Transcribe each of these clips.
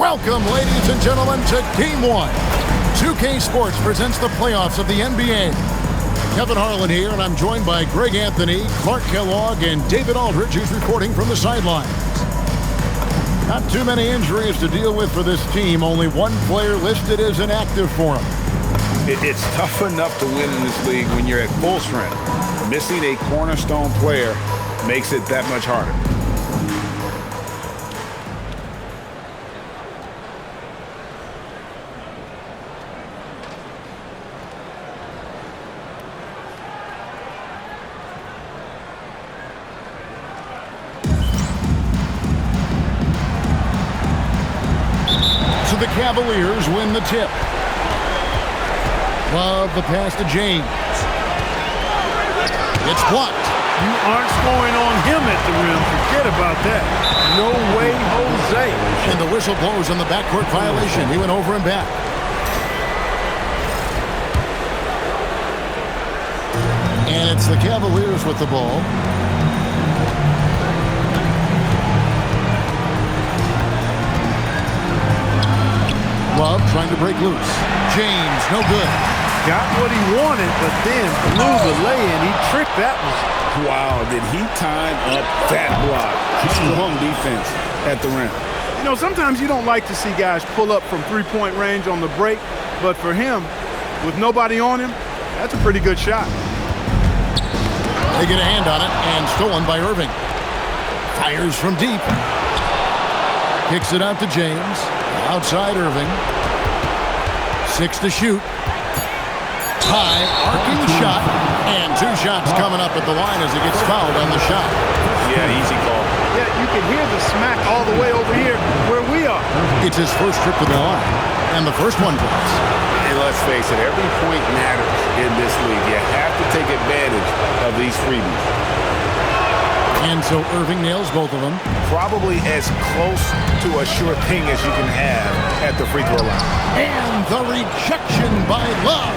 Welcome, ladies and gentlemen, to Game 1. 2K Sports presents the playoffs of the NBA. Kevin Harlan here, and I'm joined by Greg Anthony, Clark Kellogg, and David Aldridge, who's reporting from the sidelines. Not too many injuries to deal with for this team. Only one player listed as inactive for them. It's tough enough to win in this league when you're at full strength. Missing a cornerstone player makes it that much harder. So the Cavaliers win the tip. Love the pass to James. It's blocked. You aren't scoring on him at the rim. Forget about that. No way, Jose. And the whistle blows on the backcourt violation. He went over and back. And it's the Cavaliers with the ball. Love trying to break loose. James, no good. Got what he wanted, but then blew the lay-in. He tricked that one. Wow, did he time up that block? Strong defense at the rim. You know, sometimes you don't like to see guys pull up from three-point range on the break, but for him, with nobody on him, that's a pretty good shot. They get a hand on it, and stolen by Irving. Fires from deep. Kicks it out to James. Outside Irving. 6 to shoot. High, arcing shot. And 2 shots coming up at the line as he gets fouled on the shot. Yeah, easy call. Yeah, you can hear the smack all the way over here where we are. It's his first trip to the line. And the first one drops. And let's face it, every point matters in this league. You have to take advantage of these freebies. And so Irving nails both of them. Probably as close to a sure thing as you can have at the free throw line. And the rejection by Love.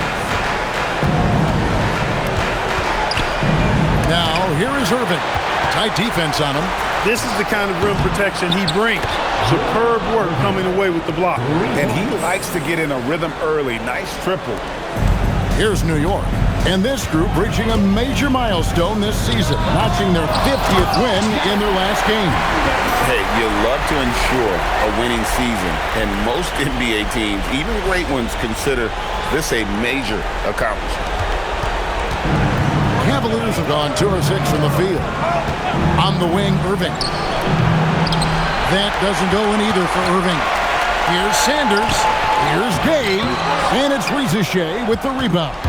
Now, here is Irving. Tight defense on him. This is the kind of rim protection he brings. Superb work coming away with the block. And he likes to get in a rhythm early. Nice triple. Here's New York. And this group reaching a major milestone this season, notching their 50th win in their last game. Hey, you love to ensure a winning season, and most NBA teams, even great ones, consider this a major accomplishment. Cavaliers have gone 2 of 6 from the field. On the wing, Irving. That doesn't go in either for Irving. Here's Sanders. Here's Gay. And it's Rizachet with the rebound.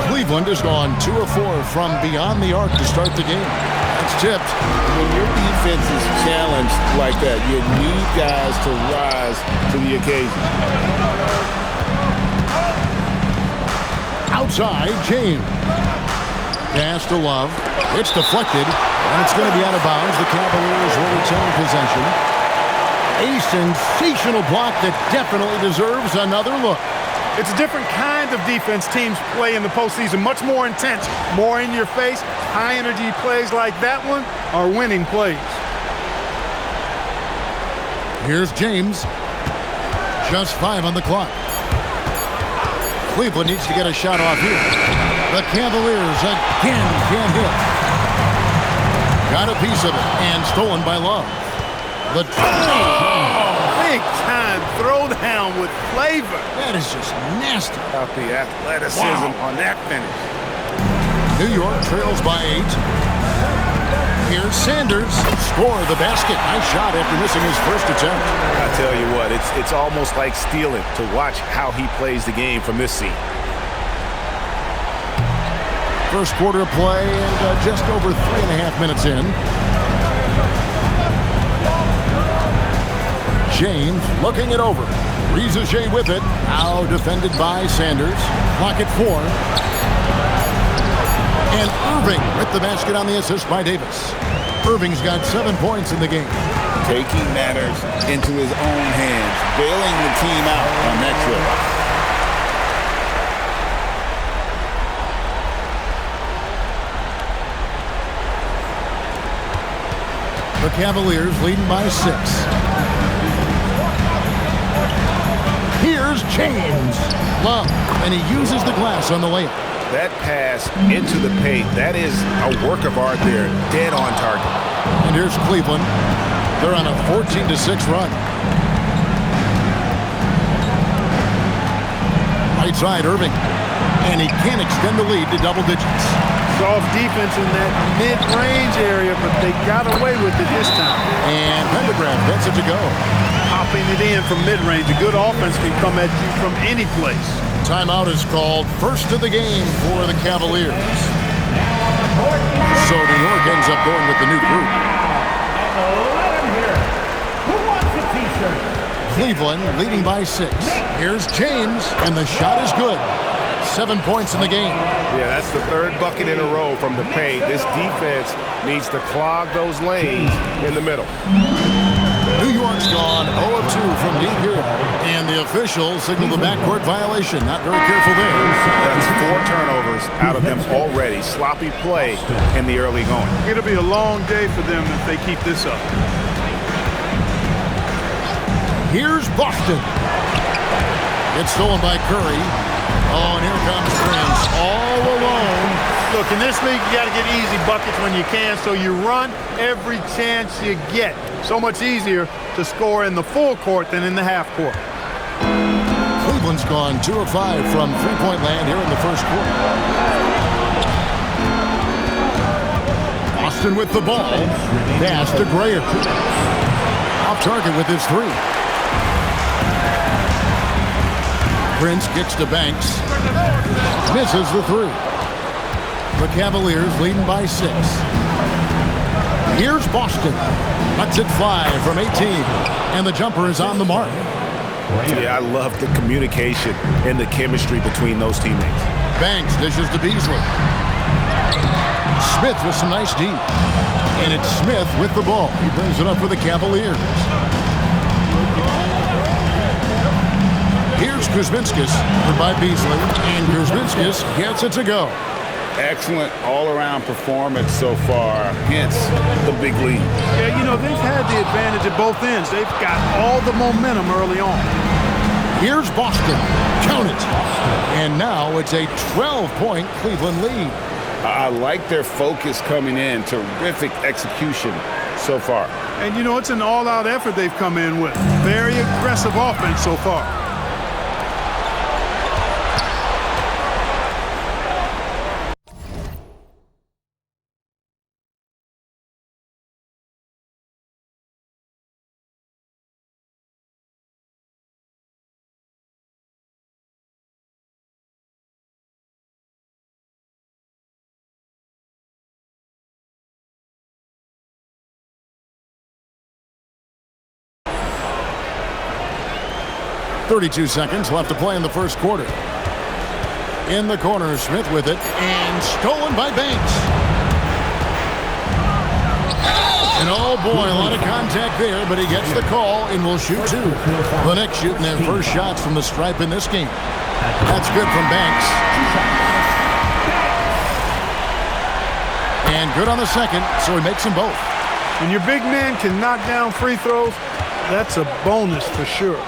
Cleveland has gone 2 of 4 from beyond the arc to start the game. That's tipped. When your defense is challenged like that, you need guys to rise to the occasion. Outside, James. Pass to Love. It's deflected, and it's going to be out of bounds. The Cavaliers will retain possession. A sensational block that definitely deserves another look. It's a different kind of defense teams play in the postseason. Much more intense, more in your face. High-energy plays like that one are winning plays. Here's James. Just 5 on the clock. Cleveland needs to get a shot off here. The Cavaliers again can't hit. Got a piece of it and stolen by Love. The big-time throwdown with flavor. That is just nasty. About the athleticism on that finish. New York trails by 8. Here's Sanders. Score the basket. Nice shot after missing his first attempt. I tell you what, it's almost like stealing to watch how he plays the game from this seat. First quarter of play and just over 3.5 minutes in. James looking it over. Rizachet with it. Now defended by Sanders. Clock at 4. And Irving with the basket on the assist by Davis. Irving's got 7 points in the game. Taking matters into his own hands. Bailing the team out on that trip. The Cavaliers leading by 6. Here's James. Love, and he uses the glass on the layup. That pass into the paint, that is a work of art there, dead on target. And here's Cleveland. They're on a 14-6 run. Right side, Irving. And he can't extend the lead to double digits. Soft defense in that mid-range area, but they got away with it this time. And Pendergraft gets it to go. Popping it in from mid-range. A good offense can come at you from any place. Timeout is called. First of the game for the Cavaliers. So New York ends up going with the new group. Cleveland leading by 6. Here's James, and the shot is good. 7 points in the game. Yeah, that's the third bucket in a row from the paint. This defense needs to clog those lanes in the middle. New York's gone 0 of 2 from deep here. And the officials signal the backcourt violation. Not very careful there. That's 4 turnovers out of them already. Sloppy play in the early going. It'll be a long day for them if they keep this up. Here's Boston. It's stolen by Curry. Oh, and here comes Prince all alone. Look, in this league, you got to get easy buckets when you can, so you run every chance you get. So much easier to score in the full court than in the half court. Cleveland's gone 2 of 5 from three-point land here in the first quarter. Boston with the ball. Pass to Graham. Off target with his 3. Prince kicks to Banks. Misses the 3. The Cavaliers leading by 6. Here's Boston. Lets it fly from 18. And the jumper is on the mark. Yeah, I love the communication and the chemistry between those teammates. Banks dishes to Beasley. Smith with some nice deep. And it's Smith with the ball. He brings it up for the Cavaliers. Here's Kuzminskis by Beasley, and Kuzminskis gets it to go. Excellent all-around performance so far against the big lead. Yeah, you know, they've had the advantage at both ends. They've got all the momentum early on. Here's Boston. Count it. And now it's a 12-point Cleveland lead. I like their focus coming in. Terrific execution so far. And, you know, it's an all-out effort they've come in with. Very aggressive offense so far. .32 seconds left to play in the first quarter. In the corner, Smith with it, and stolen by Banks. And oh boy, a lot of contact there, but he gets the call and will shoot 2. The Knicks shooting their first shots from the stripe in this game. That's good from Banks. And good on the second, so he makes them both. When your big man can knock down free throws, that's a bonus for sure.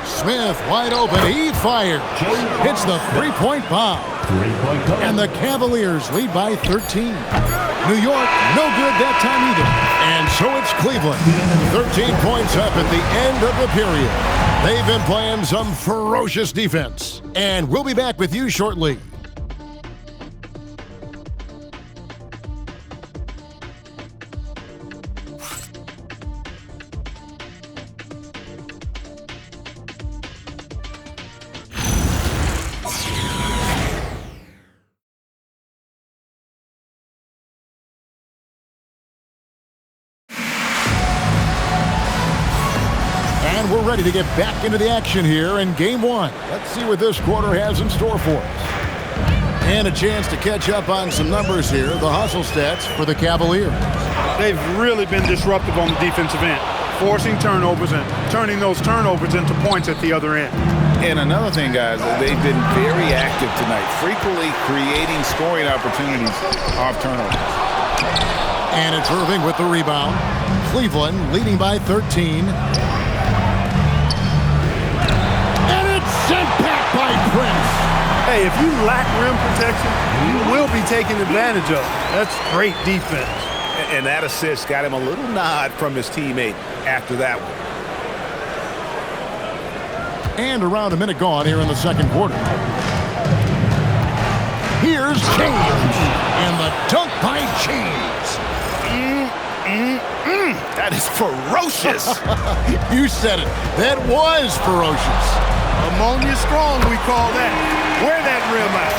Smith wide open. He fires. Hits the three-point bomb. And the Cavaliers lead by 13. New York, no good that time either. And so it's Cleveland. 13 points up at the end of the period. They've been playing some ferocious defense. And we'll be back with you shortly. And we're ready to get back into the action here in Game 1. Let's see what this quarter has in store for us. And a chance to catch up on some numbers here, the hustle stats for the Cavaliers. They've really been disruptive on the defensive end, forcing turnovers and turning those turnovers into points at the other end. And another thing, guys, they've been very active tonight, frequently creating scoring opportunities off turnovers. And it's Irving with the rebound. Cleveland leading by 13. Sent back by Prince. Hey, if you lack rim protection, you will be taken advantage of. That's great defense. And that assist got him a little nod from his teammate after that one. And around a minute gone here in the second quarter. Here's James. And the dunk by James. That is ferocious. You said it. That was ferocious. Ammonia strong, we call that. Wear that rim out.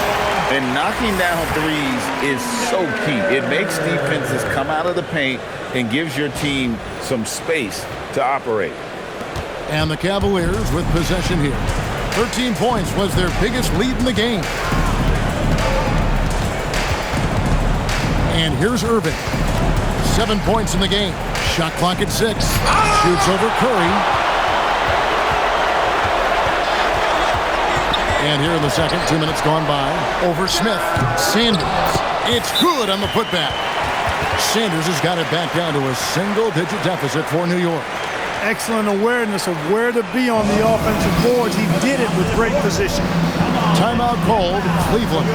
And knocking down threes is so key. It makes defenses come out of the paint and gives your team some space to operate. And the Cavaliers with possession here. 13 points was their biggest lead in the game. And here's Irving. 7 points in the game. Shot clock at 6. Shoots over Curry. And here in the second, 2 minutes gone by. Over Smith. Sanders. It's good on the putback. Sanders has got it back down to a single-digit deficit for New York. Excellent awareness of where to be on the offensive boards. He did it with great position. Timeout called, Cleveland.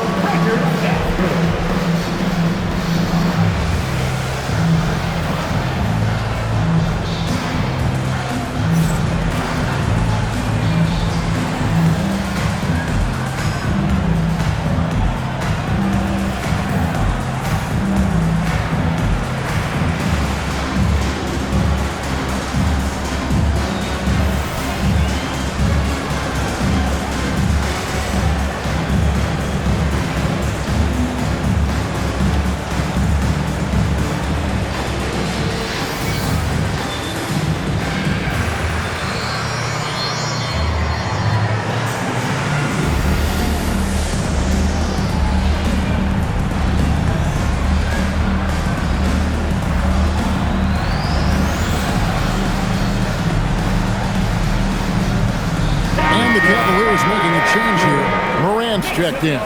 The Cavaliers making a change here. Morant's checked in.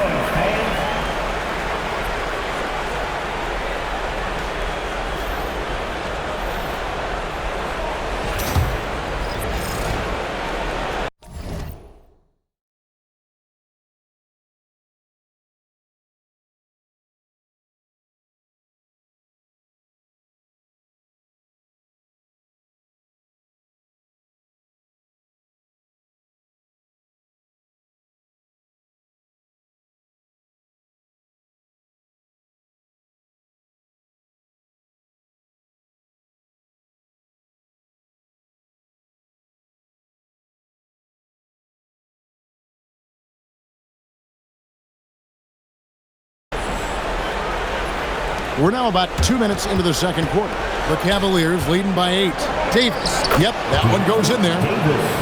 We're now about 2 minutes into the second quarter. The Cavaliers leading by 8. Davis. Yep, that one goes in there.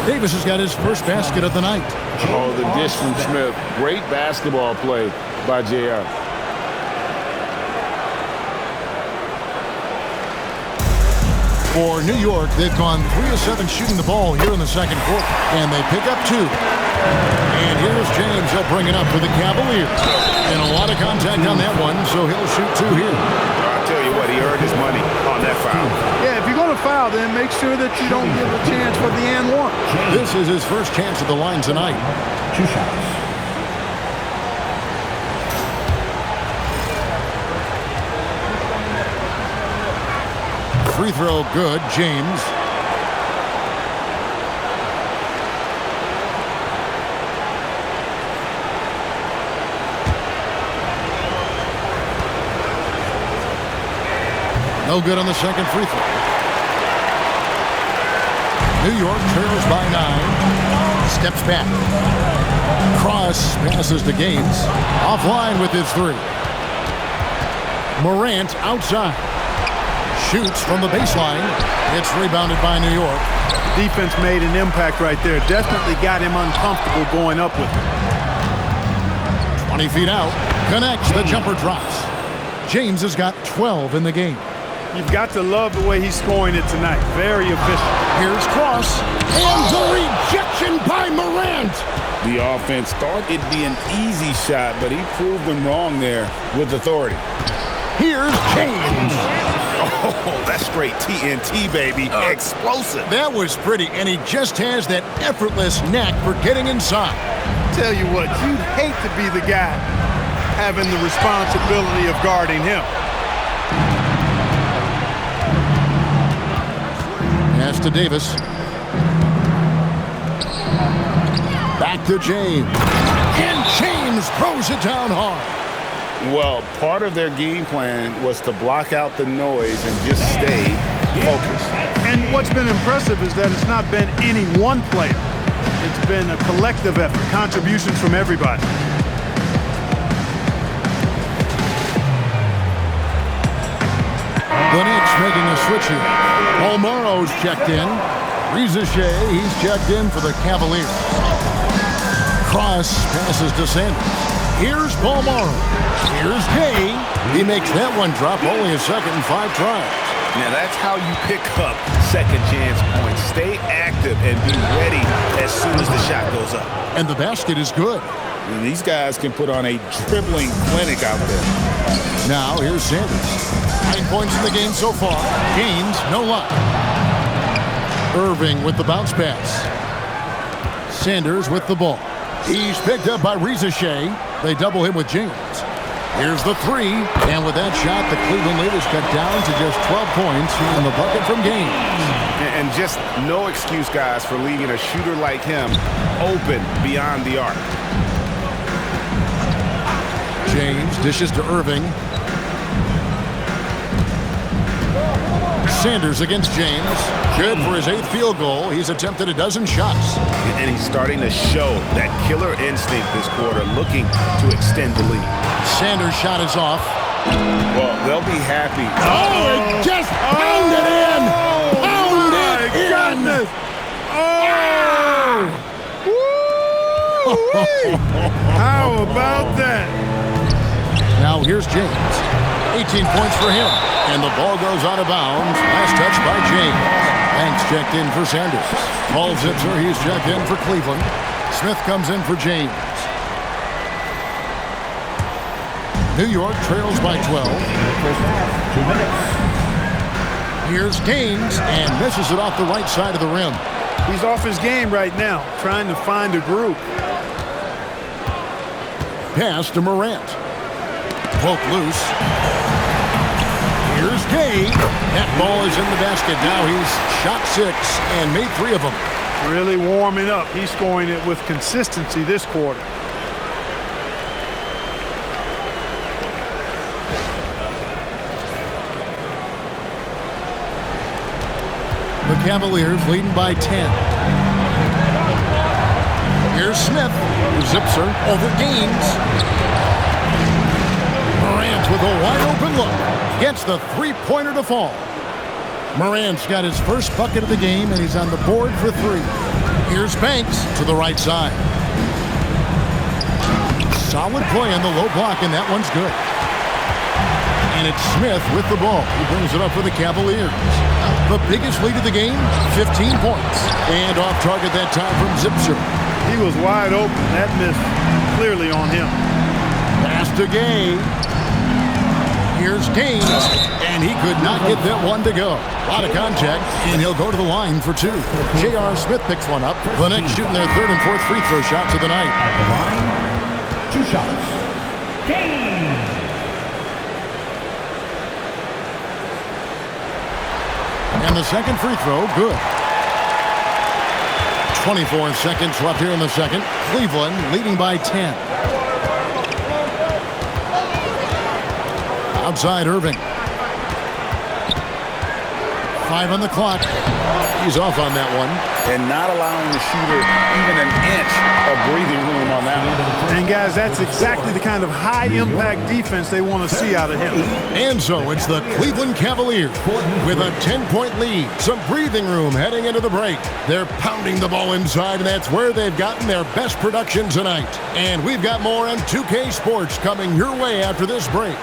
Davis has got his first basket of the night. Oh, the dish from Smith. Great basketball play by JR. For New York, they've gone 3 of 7 shooting the ball here in the second quarter, and they pick up 2. And here's James. He'll bring it up for the Cavaliers. And a lot of contact on that one, so he'll shoot 2 here. I'll tell you what, he earned his money on that foul. Yeah, if you're going to foul, then make sure that you don't give a chance for the and one. This is his first chance at the line tonight. 2 shots. Free throw good, James. No good on the second free throw. New York trails by 9. Steps back. Cross passes to Gaines. Offline with his 3. Morant outside. Shoots from the baseline. It's rebounded by New York. Defense made an impact right there. Definitely got him uncomfortable going up with it. 20 feet out. Connects. The jumper drops. James has got 12 in the game. You've got to love the way he's scoring it tonight. Very efficient. Here's Cross. And the rejection by Morant. The offense thought it'd be an easy shot, but he proved them wrong there with authority. Here's James. Oh, that's straight TNT, baby. Explosive. That was pretty, and he just has that effortless knack for getting inside. Tell you what, you'd hate to be the guy having the responsibility of guarding him. Pass to Davis. Back to James. And James throws it down hard. Well, part of their game plan was to block out the noise and just stay focused. And what's been impressive is that it's not been any one player. It's been a collective effort, contributions from everybody. The Knicks making a switch here. Bolmaro's checked in. Rizachet, he's checked in for the Cavaliers. Cross passes to Sanders. Here's Bolmaro. Here's Gay. He makes that one drop, only a second and 5 tries. Now that's how you pick up second chance points. Stay active and be ready as soon as the shot goes up. And the basket is good. And these guys can put on a dribbling clinic out there. Now here's Sanders. 9 points in the game so far. Gaines, no luck. Irving with the bounce pass. Sanders with the ball. He's picked up by Rizachet. They double him with James. Here's the 3, and with that shot, the Cleveland leaders cut down to just 12 points in the bucket from Gaines. And just no excuse, guys, for leaving a shooter like him open beyond the arc. James dishes to Irving. Sanders against James. Good for his 8th field goal. He's attempted a dozen shots. And he's starting to show that killer instinct this quarter, looking to extend the lead. Sanders' shot is off. Well, they'll be happy. Oh, it just pounded in! Pounded in! Oh! How about that? Now here's James. 18 points for him. And the ball goes out of bounds. Last touch by James. Banks checked in for Sanders. Paul Zipser, he's checked in for Cleveland. Smith comes in for James. New York trails by 12. Here's Gaines and misses it off the right side of the rim. He's off his game right now, trying to find a groove. Pass to Morant. Poke loose. Here's Gay. That ball is in the basket. Now he's shot 6 and made 3 of them. Really warming up. He's scoring it with consistency this quarter. The Cavaliers leading by 10. Here's Smith. Zipser over Gaines. Morant with a wide-open look. Gets the 3-pointer to fall. Morant's got his first bucket of the game, and he's on the board for 3. Here's Banks to the right side. Solid play on the low block, and that one's good. And it's Smith with the ball. He brings it up for the Cavaliers. The biggest lead of the game, 15 points. And off target that time from Zipser. He was wide open. That miss clearly on him. Pass to Gay. Here's Gaines, and he could not get that one to go. A lot of contact, and he'll go to the line for 2. J.R. Smith picks one up. The Knicks shooting their 3rd and 4th free throw shots of the night. At the line, 2 shots. Gaines. And the second free throw, good. 24 seconds left here in the second. Cleveland leading by 10. Outside Irving. 5 on the clock. He's off on that one. And not allowing the shooter even an inch of breathing room on that one. And guys, that's exactly the kind of high-impact defense they want to see out of him. And so it's the Cleveland Cavaliers with a 10-point lead. Some breathing room heading into the break. They're pounding the ball inside, and that's where they've gotten their best production tonight. And we've got more on 2K Sports coming your way after this break.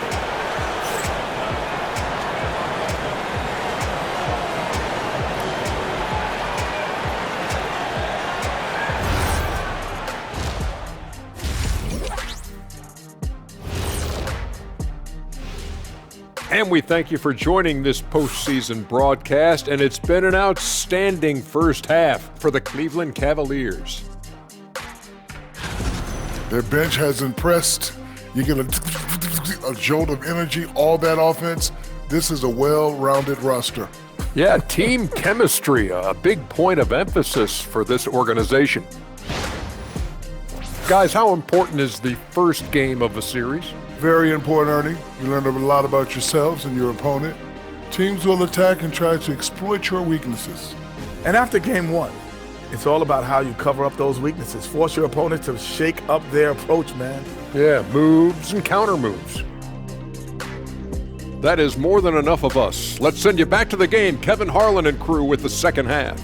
And we thank you for joining this postseason broadcast, and it's been an outstanding first half for the Cleveland Cavaliers. Their bench has impressed. You get a jolt of energy, all that offense. This is a well-rounded roster. Yeah, team chemistry, a big point of emphasis for this organization. Guys, how important is the first game of a series? Very important, Ernie. You learn a lot about yourselves and your opponent. Teams will attack and try to exploit your weaknesses. And after game one, it's all about how you cover up those weaknesses. Force your opponent to shake up their approach, man. Yeah, moves and counter moves. That is more than enough of us. Let's send you back to the game. Kevin Harlan and crew with the second half.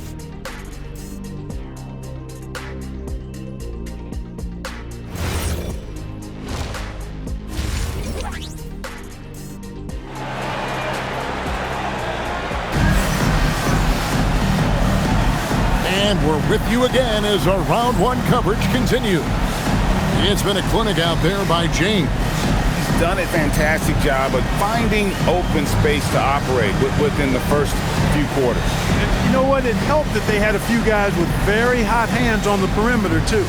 And we're with you again as our round one coverage continues. It's been a clinic out there by James. He's done a fantastic job of finding open space to operate within the first few quarters. And you know what? It helped that they had a few guys with very hot hands on the perimeter, too.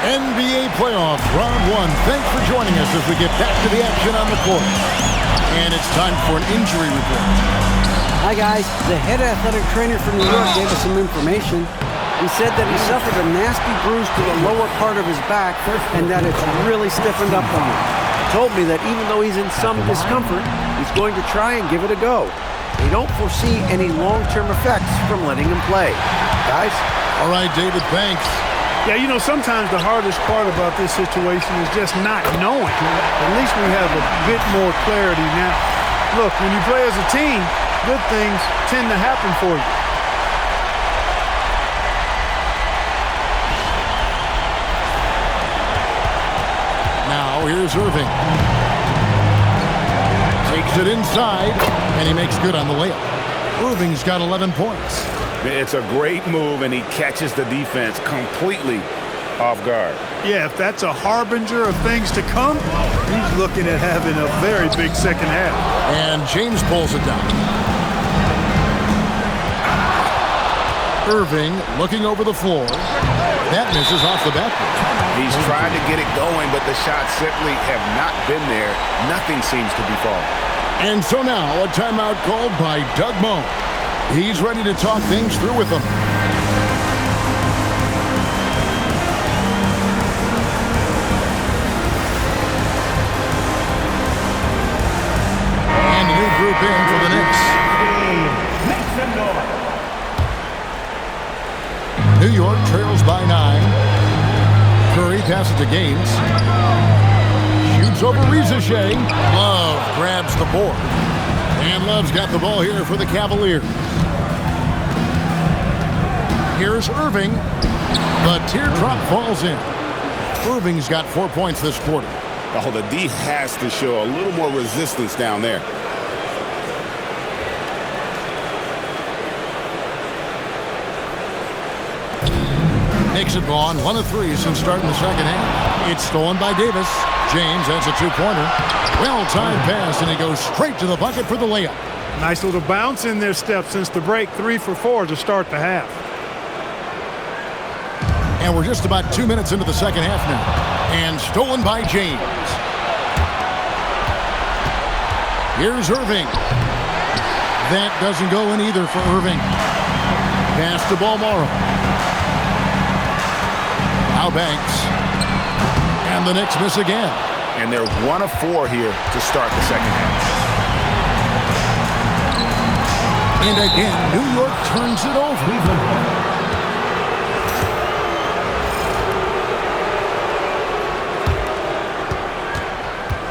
NBA playoffs, round one. Thanks for joining us as we get back to the action on the court. And it's time for an injury report. Hi, guys. The head athletic trainer from New York gave us some information. He said that he suffered a nasty bruise to the lower part of his back and that it's really stiffened up on him. He told me that even though he's in some discomfort, he's going to try and give it a go. They don't foresee any long-term effects from letting him play. Guys? All right, David, thanks. Yeah, you know, sometimes the hardest part about this situation is just not knowing. At least we have a bit more clarity now. Look, when you play as a team, good things tend to happen for you. Now here's Irving. Takes it inside, and he makes good on the layup. Irving's got 11 points. It's a great move, and he catches the defense completely off guard. Yeah, if that's a harbinger of things to come, he's looking at having a very big second half. And James pulls it down. Irving looking over the floor. That misses off the backboard. He's tried to get it going, but the shots simply have not been there. Nothing seems to be falling. And so now a timeout called by Doug Moe. He's ready to talk things through with them. And a new group in for the Knicks. New York trails by 9. Curry passes to Gaines. Shoots over Rizachet. Love grabs the board. And Love's got the ball here for the Cavaliers. Here's Irving. The teardrop falls in. Irving's got 4 points this quarter. Oh, the D has to show a little more resistance down there. Knicks have gone 1 of 3 since starting the second half. It's stolen by Davis. James has a two-pointer. Well-timed pass, and he goes straight to the bucket for the layup. Nice little bounce in their step since the break. 3 for 4 to start the half. And we're just about 2 minutes into the second half now. And stolen by James. Here's Irving. That doesn't go in either for Irving. Pass to Balmoro. Now Banks. And the Knicks miss again. And they're 1 of 4 here to start the second half. And again, New York turns it over.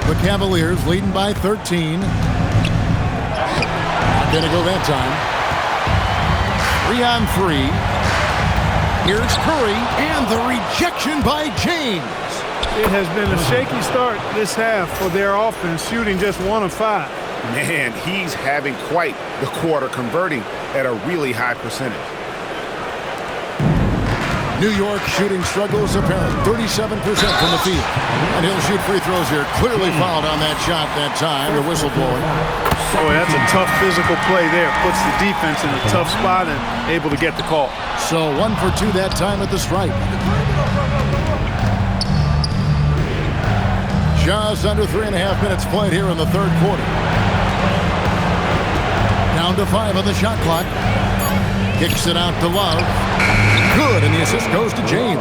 The Cavaliers leading by 13. Not gonna go that time. 3 on 3. Here's Curry, and the rejection by James. It has been a shaky start this half for their offense, shooting just 1 of 5. Man, he's having quite the quarter, converting at a really high percentage. New York shooting struggles apparent, 37% from the field. And he'll shoot free throws here. Clearly fouled on that shot that time, the whistle blowing. Boy, that's a tough physical play there. Puts the defense in a tough spot and able to get the call. So 1 for 2 that time at the stripe. Just under 3.5 minutes played here in the third quarter. Down to 5 on the shot clock. Kicks it out to Love. Good, and the assist goes to James.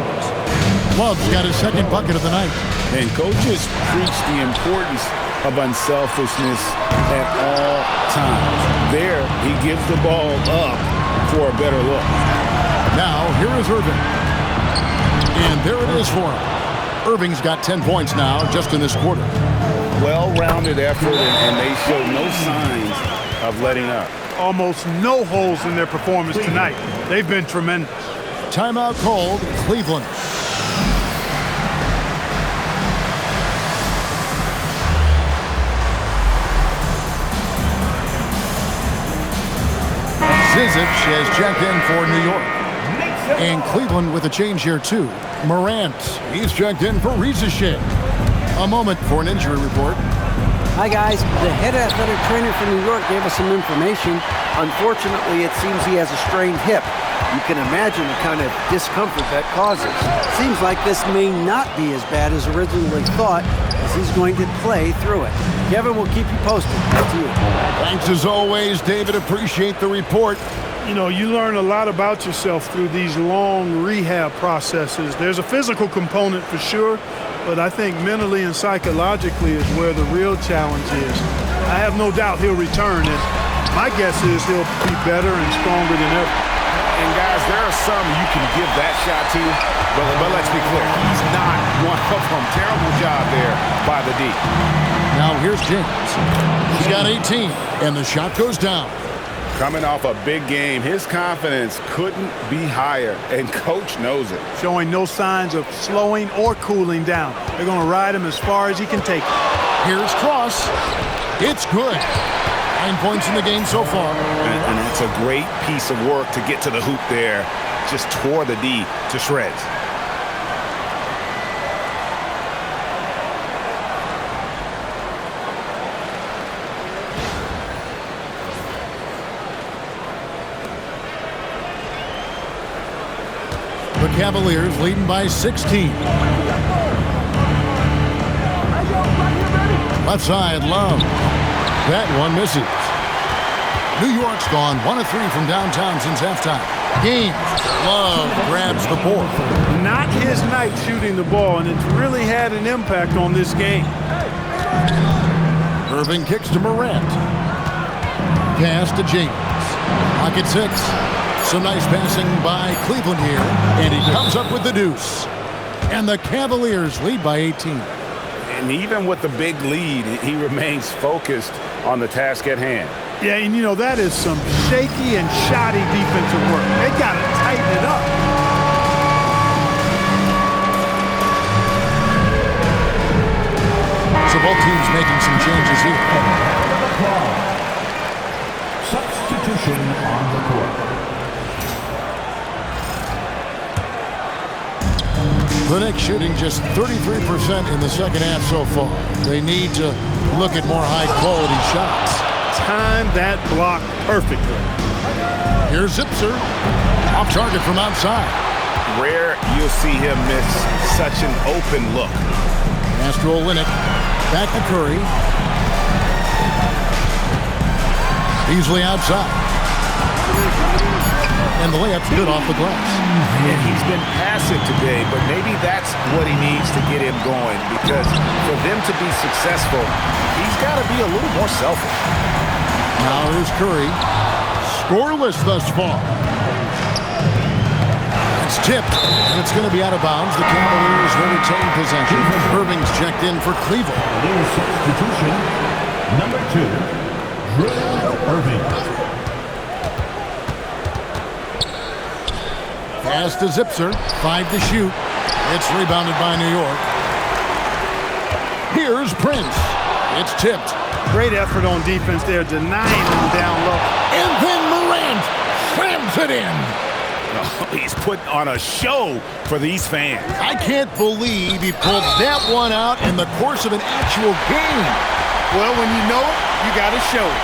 Love's got his second bucket of the night. And coaches preach the importance of unselfishness at all times. There, he gives the ball up for a better look. Now, here is Irving. And there it is for him. Irving's got 10 points now just in this quarter. Well-rounded effort, and they show no signs of letting up. Almost no holes in their performance tonight. They've been tremendous. Timeout called, Cleveland. Zizic has checked in for New York. And Cleveland with a change here too. Morant, he's checked in for Rizachet. A moment for an injury report. Hi guys, the head athletic trainer for New York gave us some information. Unfortunately, it seems he has a strained hip. You can imagine the kind of discomfort that causes. Seems like this may not be as bad as originally thought, as he's going to play through it. Kevin will keep you posted. Back to you. Thanks as always, David. Appreciate the report. You know, you learn a lot about yourself through these long rehab processes. There's a physical component for sure, but I think mentally and psychologically is where the real challenge is. I have no doubt he'll return, and my guess is he'll be better and stronger than ever. And guys, there are some you can give that shot to, but let's be clear, he's not one of them. Terrible job there by the D. Now here's James. He's got 18, and the shot goes down. Coming off a big game, his confidence couldn't be higher, and coach knows it. Showing no signs of slowing or cooling down. They're going to ride him as far as he can take it. Here's Cross. It's good. 9 points in the game so far. And that's a great piece of work to get to the hoop there. Just tore the D to shreds. The Cavaliers leading by 16. Left side, Love. That one misses. New York's gone 1 of 3 from downtown since halftime. Gaines, Love grabs the board. Not his night shooting the ball, and it's really had an impact on this game. Irving kicks to Morant. Pass to James. Pocket 6. Some nice passing by Cleveland here, and he comes up with the deuce. And the Cavaliers lead by 18. And even with the big lead, he remains focused on the task at hand. Yeah, and you know, that is some shaky and shoddy defensive work. They got to tighten it up. So both teams making some changes here. Substitution on the court. The Knicks shooting just 33% in the second half so far. They need to look at more high-quality shots. Time that block perfectly. Here's Zipser. Off target from outside. Rare you'll see him miss such an open look. Pass to Olynyk. Back to Curry. Beasley outside. And the layup's good off the glass. And he's been passive today, but maybe that's what he needs to get him going, because for them to be successful, he's got to be a little more selfish. Now here's Curry. Scoreless thus far. It's tipped, and it's going to be out of bounds. The Cavaliers will retain possession. Irving's checked in for Cleveland. New substitution, number 2, Drew Irving. Pass to Zipser. 5 to shoot. It's rebounded by New York. Here's Prince. It's tipped. Great effort on defense there, denying him down low. And then Morant slams it in. Oh, he's putting on a show for these fans. I can't believe he pulled that one out in the course of an actual game. Well, when you know it, you got to show it.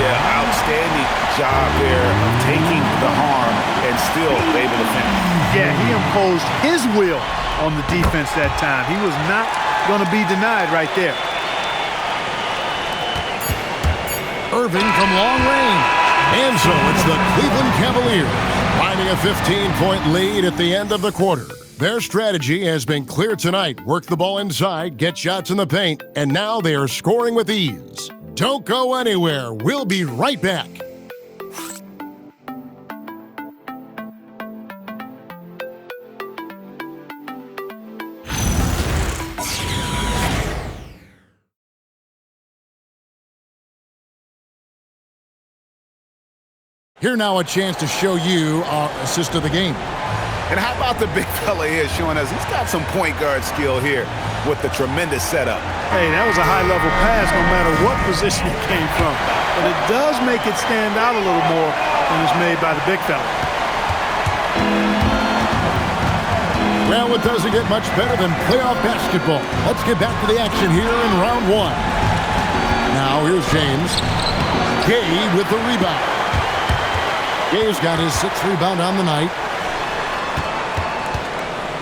Yeah, outstanding job there of taking the harm and still able to finish. Yeah, he imposed his will on the defense that time. He was not going to be denied right there. Irving from long range. And so it's the Cleveland Cavaliers finding a 15-point lead at the end of the quarter. Their strategy has been clear tonight. Work the ball inside, get shots in the paint, and now they are scoring with ease. Don't go anywhere. We'll be right back. Here now a chance to show you our assist of the game. And how about the big fella here showing us he's got some point guard skill here with the tremendous setup. Hey, that was a high-level pass no matter what position it came from. But it does make it stand out a little more when it's made by the big fella. Well, it doesn't get much better than playoff basketball. Let's get back to the action here in round 1. Now here's James. Gay with the rebound. Gay's got his 6th rebound on the night.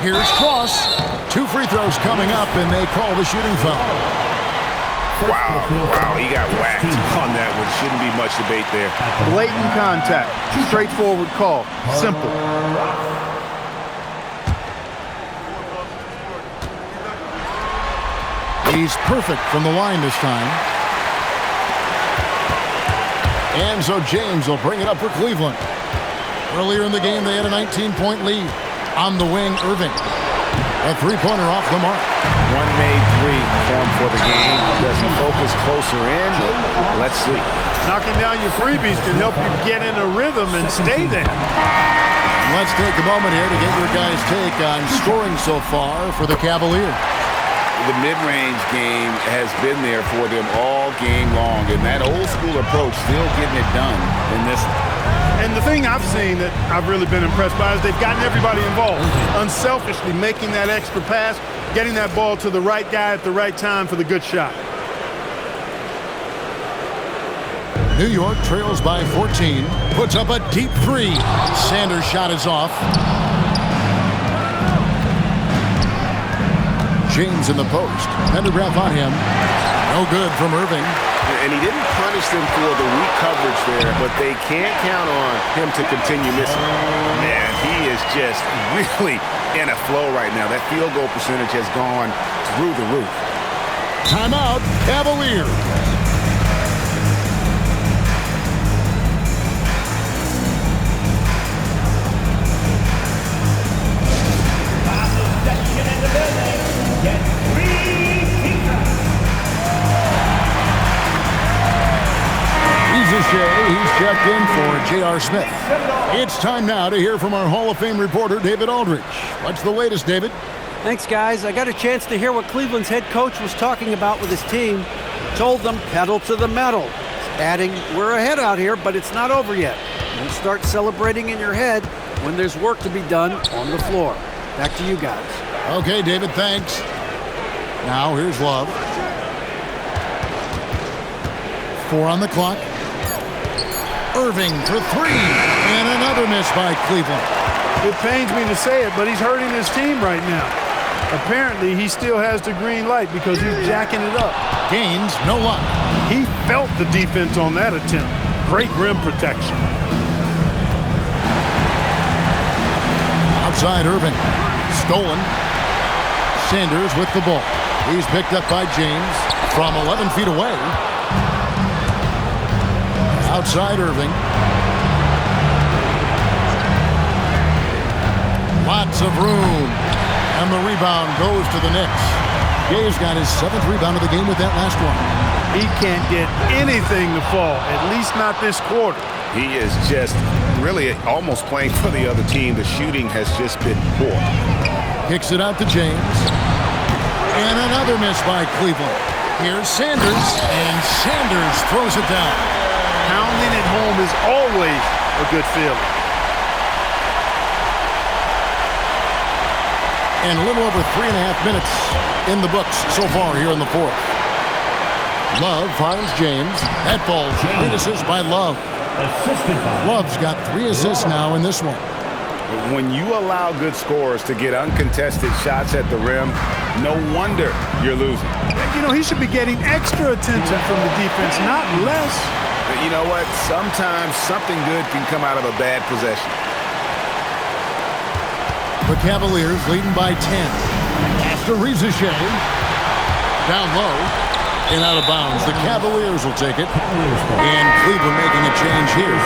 Here's Cross. 2 free throws coming up, and they call the shooting foul. Wow, he got whacked on that one. Shouldn't be much debate there. Blatant contact. Straightforward call. Simple. He's perfect from the line this time. And so James will bring it up for Cleveland. Earlier in the game, they had a 19-point lead. On the wing, Irving. A 3-pointer off the mark. One made 3 formed for the game. Does he focus closer in? Let's see. Knocking down your freebies can help you get in a rhythm and stay there. Let's take a moment here to get your guys' take on scoring so far for the Cavaliers. The mid-range game has been there for them all game long, and that old-school approach still getting it done in this. And the thing I've seen that I've really been impressed by is they've gotten everybody involved, unselfishly making that extra pass, getting that ball to the right guy at the right time for the good shot. New York trails by 14, puts up a deep 3. Sanders' shot is off. James in the post. Pendergraph on him. No good from Irving. And he didn't punish them for the weak coverage there, but they can't count on him to continue missing. Man, he is just really in a flow right now. That field goal percentage has gone through the roof. Timeout, Cavaliers. He's checked in for J.R. Smith. It's time now to hear from our Hall of Fame reporter, David Aldridge. What's the latest, David? Thanks, guys. I got a chance to hear what Cleveland's head coach was talking about with his team. Told them pedal to the metal. Adding, we're ahead out here, but it's not over yet. Don't start celebrating in your head when there's work to be done on the floor. Back to you guys. Okay, David, thanks. Now here's Love. 4 on the clock. Irving for 3, and another miss by Cleveland. It pains me to say it, but he's hurting his team right now. Apparently, he still has the green light because he's jacking it up. Gaines, no luck. He felt the defense on that attempt. Great rim protection. Outside Irving. Stolen. Sanders with the ball. He's picked up by James from 11 feet away. Outside Irving. Lots of room. And the rebound goes to the Knicks. Gay's got his 7th rebound of the game with that last one. He can't get anything to fall, at least not this quarter. He is just really almost playing for the other team. The shooting has just been poor. Kicks it out to James. And another miss by Cleveland. Here's Sanders, and Sanders throws it down. Pounding at home is always a good feeling. And a little over 3.5 minutes in the books so far here in the 4th. Love finds James. That ball, great assist by Love. Love's got 3 assists now in this one. When you allow good scorers to get uncontested shots at the rim, no wonder you're losing. You know, he should be getting extra attention from the defense, not less. But you know what? Sometimes something good can come out of a bad possession. The Cavaliers leading by 10. After Rizachet. Down low. And out of bounds. The Cavaliers will take it. And Cleveland making a change here.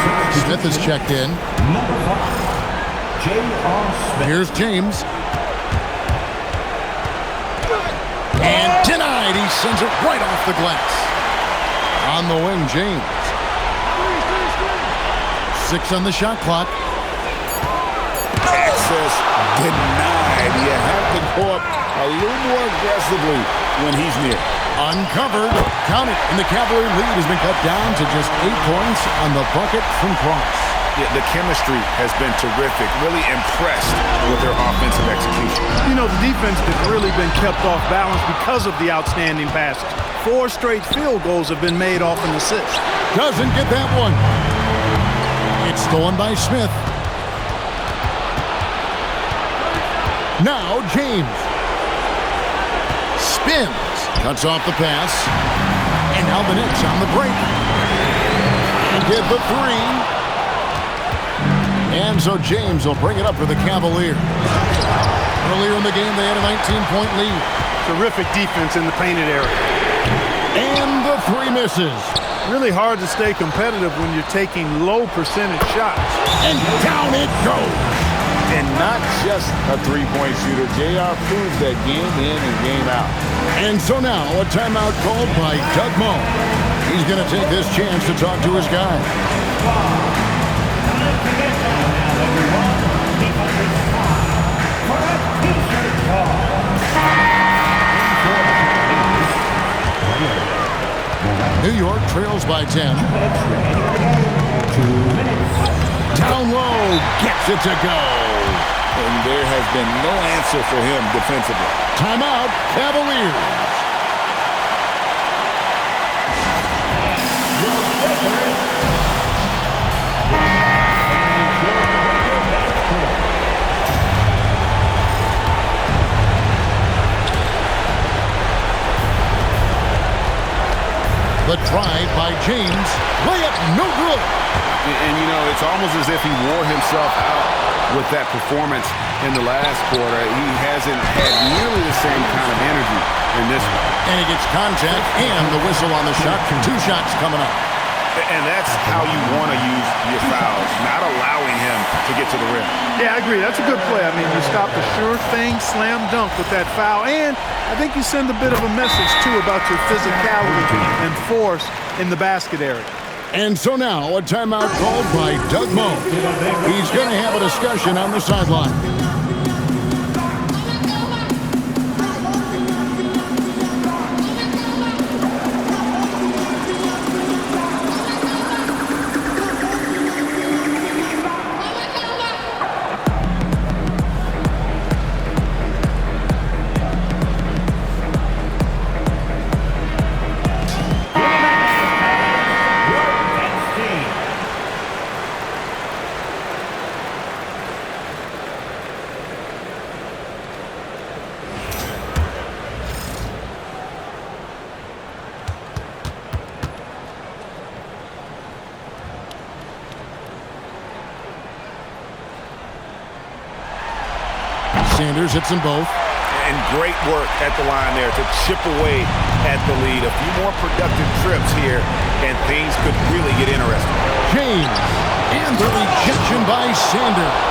Smith is checked in. Number 5, J.R. Smith. Here's James. And denied. He sends it right off the glass. On the wing, James. 6 on the shot clock. Access denied. You have to go up a little more aggressively when he's near. Uncovered. Count it. And the Cavalier lead has been cut down to just 8 points on the bucket from Cross. Yeah, the chemistry has been terrific. Really impressed with their offensive execution. You know, the defense has really been kept off balance because of the outstanding passes. 4 straight field goals have been made off an assist. Doesn't get that one. It's stolen by Smith. Now James. Spins. Cuts off the pass. And now the Knicks on the break. Did the 3. And so James will bring it up for the Cavaliers. Earlier in the game, they had a 19-point lead. Terrific defense in the painted area. And the 3 misses. Really hard to stay competitive when you're taking low percentage shots. And down it goes. And not just a three-point shooter. JR proves that game in and game out. And so now a timeout called by Doug Moe. He's going to take this chance to talk to his guys. New York trails by 10. 2 minutes. Down low, gets it to go. And there has been no answer for him defensively. Timeout, Cavaliers. drive by James. Layup no good. And, you know, it's almost as if he wore himself out with that performance in the last quarter. He hasn't had nearly the same kind of energy in this one. And he gets contact and the whistle on the shot. 2 shots coming up. And that's how you want to use your fouls, not allowing him to get to the rim. Yeah, I agree. That's a good play. I mean, you stop the sure thing slam dunk with that foul. And I think you send a bit of a message, too, about your physicality and force in the basket area. And so now a timeout called by Doug Moe. He's going to have a discussion on the sideline. Sanders hits them both. And great work at the line there to chip away at the lead. A few more productive trips here, and things could really get interesting. James, and the rejection by Sanders.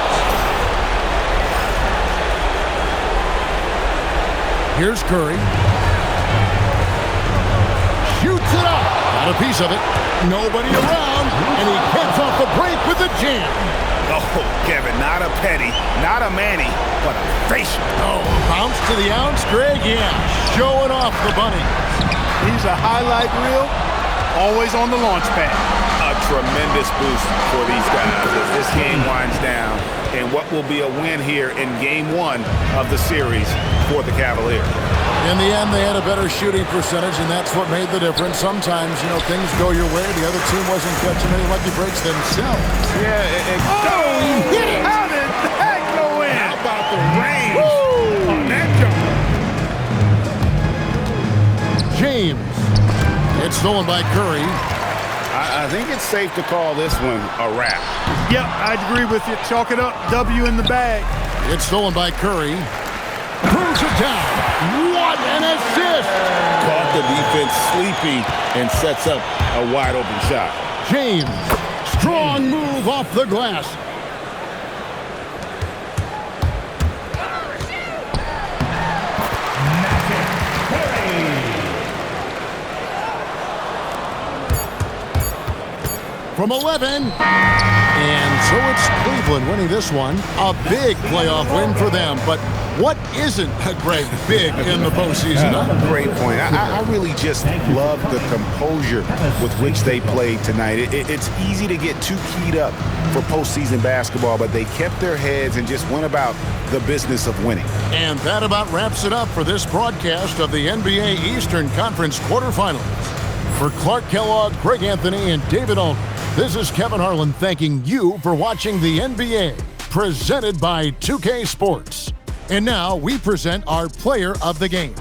Here's Curry. Shoots it up. Got a piece of it. Nobody around, and he gets off the break with the jam. Oh, Kevin, not a Petty, not a Manny, but a facial. Oh, bounce to the ounce, Greg, yeah. Showing off the bunny. He's a highlight reel, always on the launch pad. A tremendous boost for these guys as this game winds down, and what will be a win here in Game 1 of the series for the Cavaliers. In the end, they had a better shooting percentage, and that's what made the difference. Sometimes, you know, things go your way. The other team wasn't catching any lucky breaks themselves. Yeah, he hit it! How did that go in? How about the range on that jump? James. It's stolen by Curry. I think it's safe to call this one a wrap. Yep, I'd agree with you. Chalk it up. W in the bag. It's stolen by Curry. Throws it down. What an assist! Caught the defense sleeping and sets up a wide open shot. James, strong move off the glass. From 11. And so it's Cleveland winning this one. A big playoff win for them. But what isn't a great big in the postseason? Great point. I really just love the composure with which they played tonight. It's easy to get too keyed up for postseason basketball, but they kept their heads and just went about the business of winning. And that about wraps it up for this broadcast of the NBA Eastern Conference quarterfinals. For Clark Kellogg, Greg Anthony, and David Alden, this is Kevin Harlan thanking you for watching the NBA, presented by 2K Sports. And now we present our player of the game.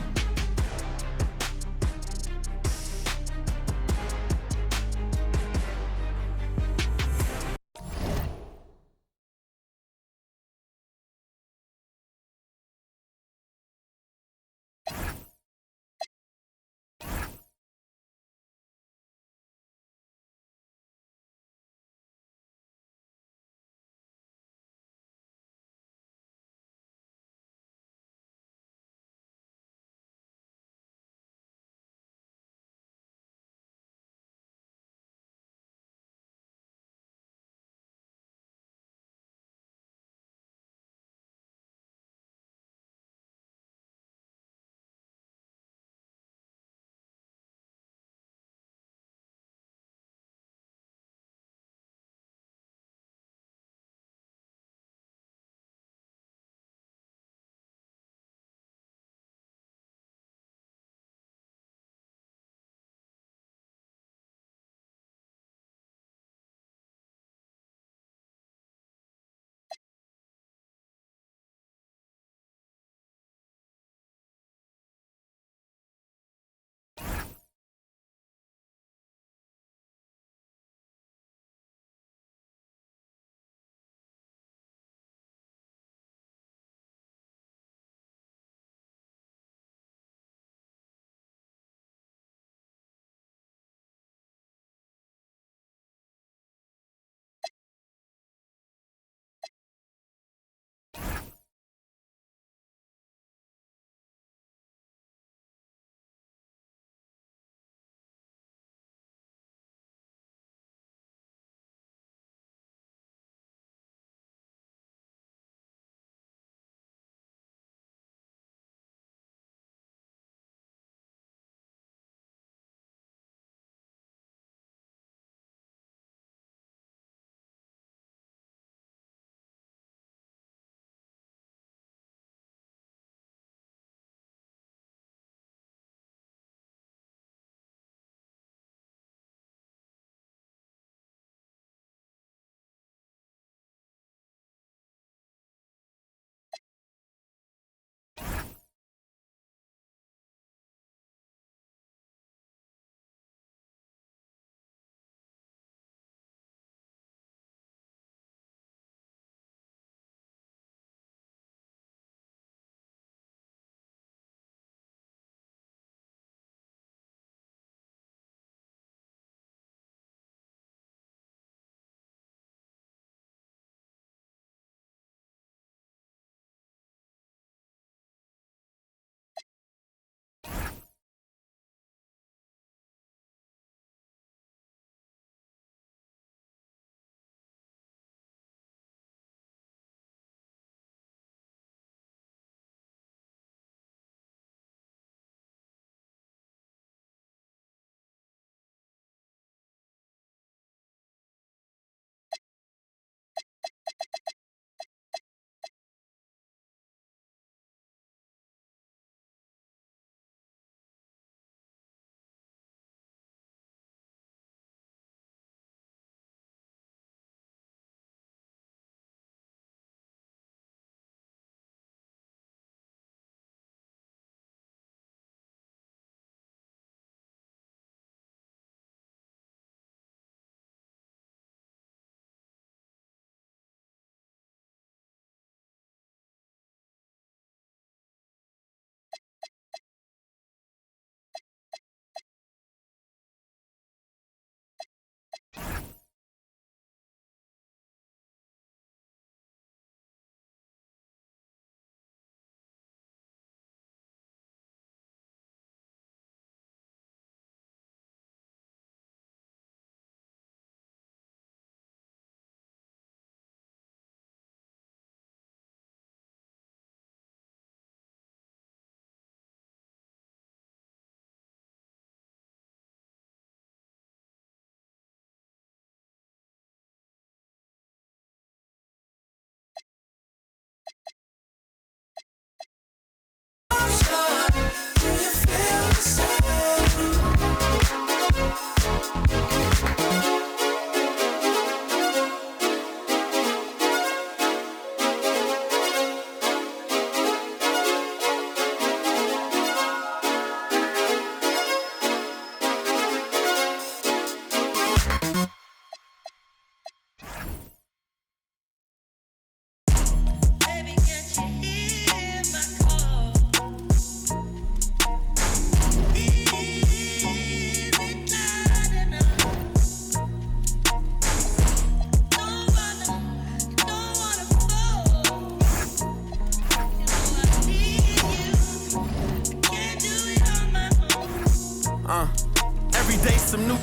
Every day some new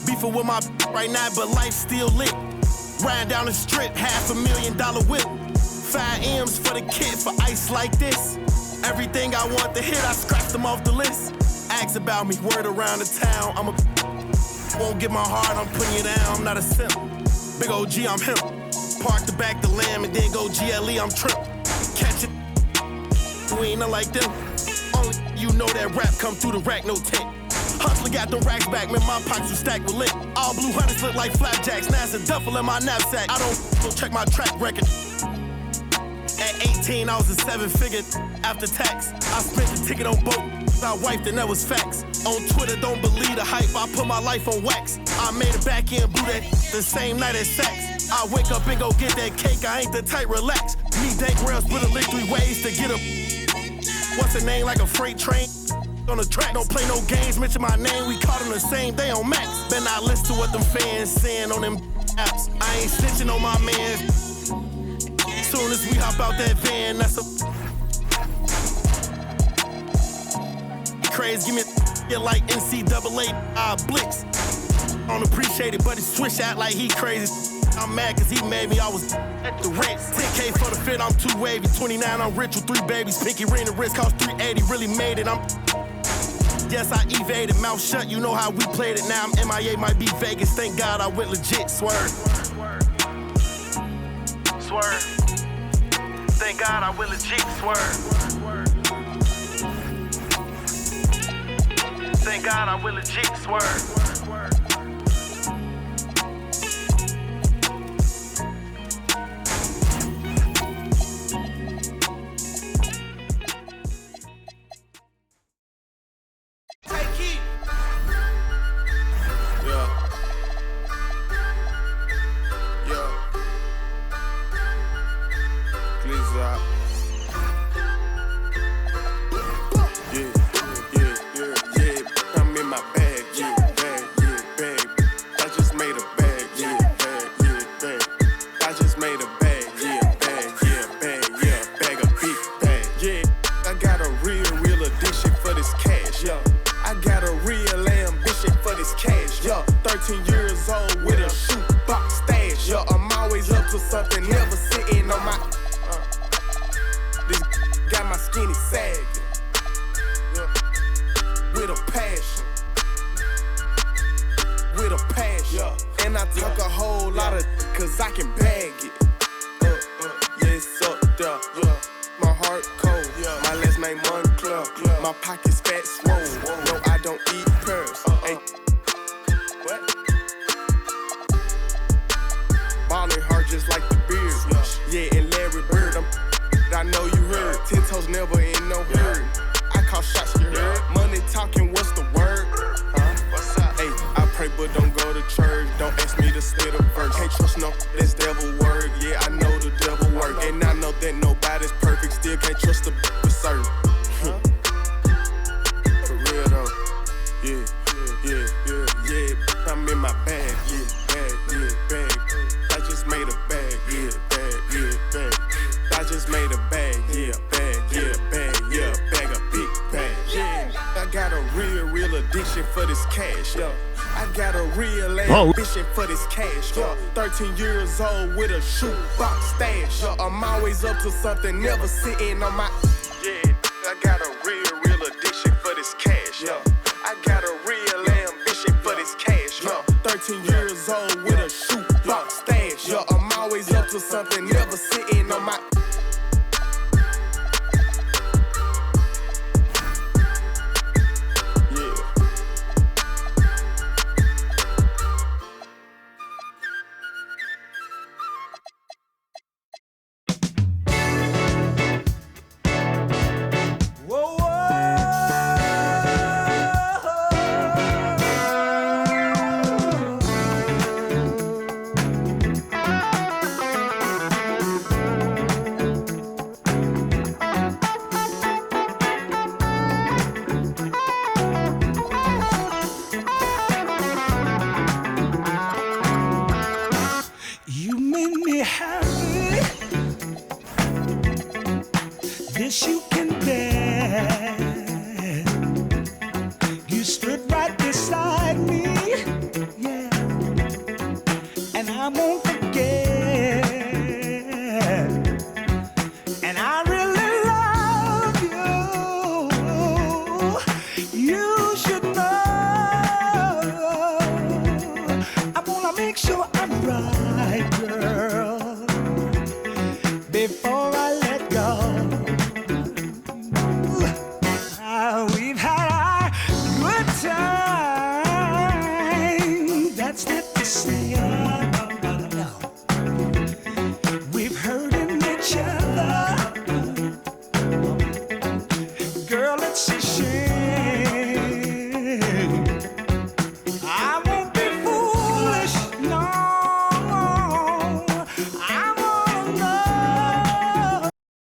beefing with my right now, but life still lit. Riding down the strip, $500,000 whip. 5 M's for the kid for ice like this. Everything I want to hit, I scratched them off the list. Ask about me, word around the town. Won't get my heart, I'm putting you down. I'm not a simp. Big OG, I'm him. Park the back the lamb and then go GLE, I'm trip. Catch it, we ain't nothing like them. Only you know that rap come through the rack, no tape. Hustler got them racks back, man, my pockets were stacked with lit. All blue hunters look like flapjacks, now it's a duffel in my knapsack. I don't check my track record. At 18, I was a 7-figure after tax. I spent the ticket on both. I wiped and that was facts. On Twitter, don't believe the hype. I put my life on wax. I made it back in, blew that the same night as sex. I wake up and go get that cake. I ain't the type, relax. Me, Dank Rails, split a lick 3 ways to get a. What's her name? Like a freight train on the track. Don't play no games. Mention my name. We caught them the same day on Max. Better not listen to what them fans saying on them apps. I ain't snitching on my man. Soon as we hop out that van, that's a crazy. Give me a like NCAA Blitz. I don't appreciate it, but it's Swish out like he crazy. I'm mad cause he made me, I was at the Ritz. 10K for the fit, I'm too wavy. 29, I'm rich with 3 babies. Pinky ring, the wrist cost 380, really made it. Yes, I evaded, mouth shut, you know how we played it. Now I'm MIA, might be Vegas. Thank God I went legit, swerve. Swerve. Thank God I went legit, swerve. Thank God I went legit, swerve. For this cash, 13 years old with a shoebox stash. I'm always up to something, never sitting on my. Yeah, I got a real addiction for this cash. I got a real ambition for this cash. 13 years old with a shoebox stash. I'm always up to something, never sitting on my. shoot.